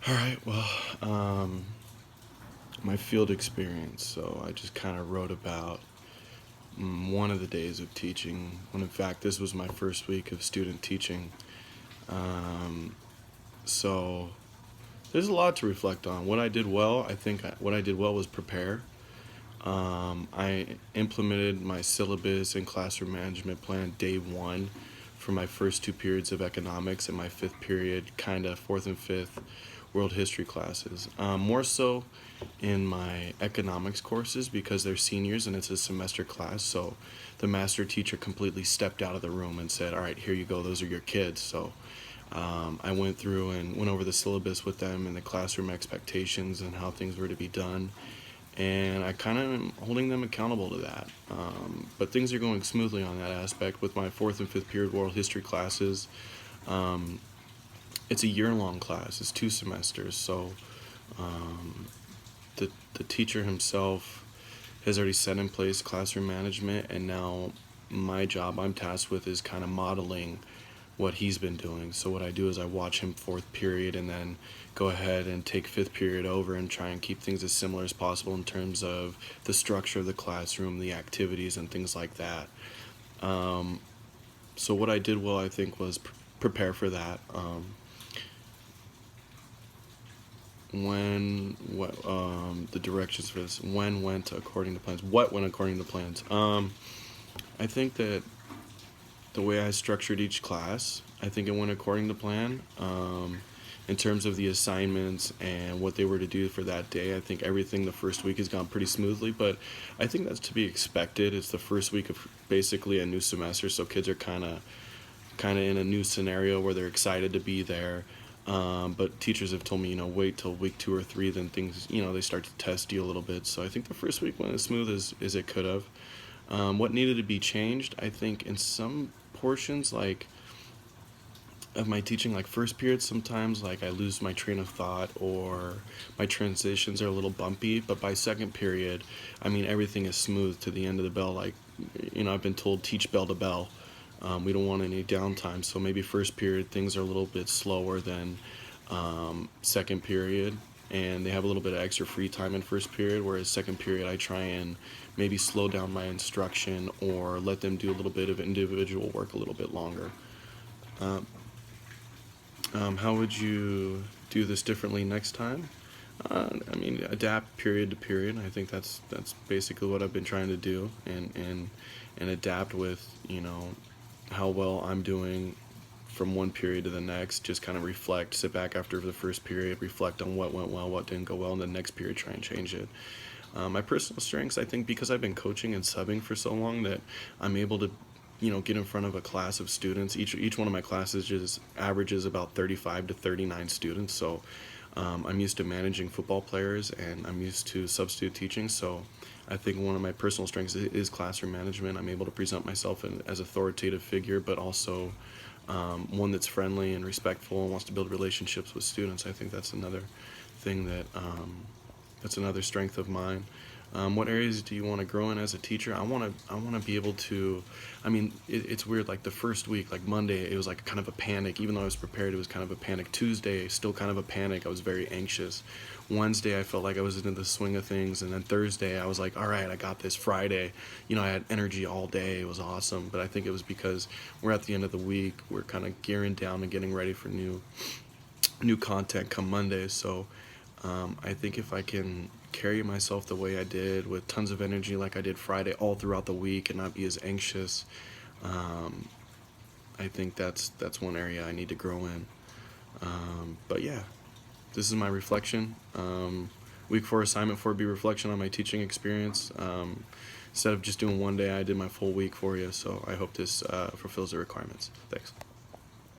All right, well, my field experience. So I just kind of wrote about one of the days of teaching, when in fact this was my first week of student teaching. Um, so there's a lot to reflect on. What I did well, what I did well was prepare. I implemented my syllabus and classroom management plan day one for my first two periods of economics and my fifth period, kind of fourth and fifth world history classes. More so in my economics courses because they're seniors and it's a semester class. So the master teacher completely stepped out of the room and said, "All right, here you go. Those are your kids." So I went through and went over the syllabus with them and the classroom expectations and how things were to be done. And I kind of am holding them accountable to that. But things are going smoothly on that aspect with my fourth and fifth period world history classes. Um, it's a year-long class. It's 2 semesters. So um, the teacher himself has already set in place classroom management, and now my job I'm tasked with is kind of modeling what he's been doing. So what I do is I watch him fourth period and then go ahead and take fifth period over and try and keep things as similar as possible in terms of the structure of the classroom, the activities, and things like that. Um, so what I did well, I think, was prepare for that. The directions for this, when went according to plans, what went according to plans. I think that the way I structured each class, I think it went according to plan. In terms of the assignments and what they were to do for that day, I think everything the first week has gone pretty smoothly, but I think that's to be expected. It's the first week of basically a new semester, so kids are kind of in a new scenario where they're excited to be there. But teachers have told me, wait till week 2 or 3, then things, they start to test you a little bit. So I think the first week went as smooth as it could have. What needed to be changed, I think, in some portions, like of my teaching, like first period, sometimes like I lose my train of thought or my transitions are a little bumpy. But by second period, I mean everything is smooth to the end of the bell. Like, I've been told teach bell to bell. We don't want any downtime, so maybe first period things are a little bit slower than second period, and they have a little bit of extra free time in first period, whereas second period I try and maybe slow down my instruction or let them do a little bit of individual work a little bit longer. Um, how would you do this differently next time? I mean, adapt period to period. I think that's basically what I've been trying to do, and adapt with how well I'm doing from one period to the next. Just kind of reflect, sit back after the first period, reflect on what went well, what didn't go well, and the next period try and change it. My personal strengths, I think, because I've been coaching and subbing for so long, that I'm able to get in front of a class of students. Each one of my classes just averages about 35 to 39 students. So I'm used to managing football players and I'm used to substitute teaching. So I think one of my personal strengths is classroom management. I'm able to present myself as authoritative figure, but also one that's friendly and respectful and wants to build relationships with students. I think that's another thing that's another strength of mine. What areas do you want to grow in as a teacher? I want to be able to. I mean, it's weird. Like the first week, like Monday, it was like kind of a panic. Even though I was prepared, it was kind of a panic. Tuesday, still kind of a panic. I was very anxious. Wednesday, I felt like I was into the swing of things, and then Thursday, I was like, all right, I got this. Friday, I had energy all day. It was awesome. But I think it was because we're at the end of the week. We're kind of gearing down and getting ready for new content come Monday. So I think if I can carry myself the way I did with tons of energy like I did Friday all throughout the week and not be as anxious, um, I think that's one area I need to grow in. But yeah, this is my reflection. Week 4 assignment 4 be reflection on my teaching experience. Instead of just doing one day, I did my full week for you. So I hope this fulfills the requirements. Thanks.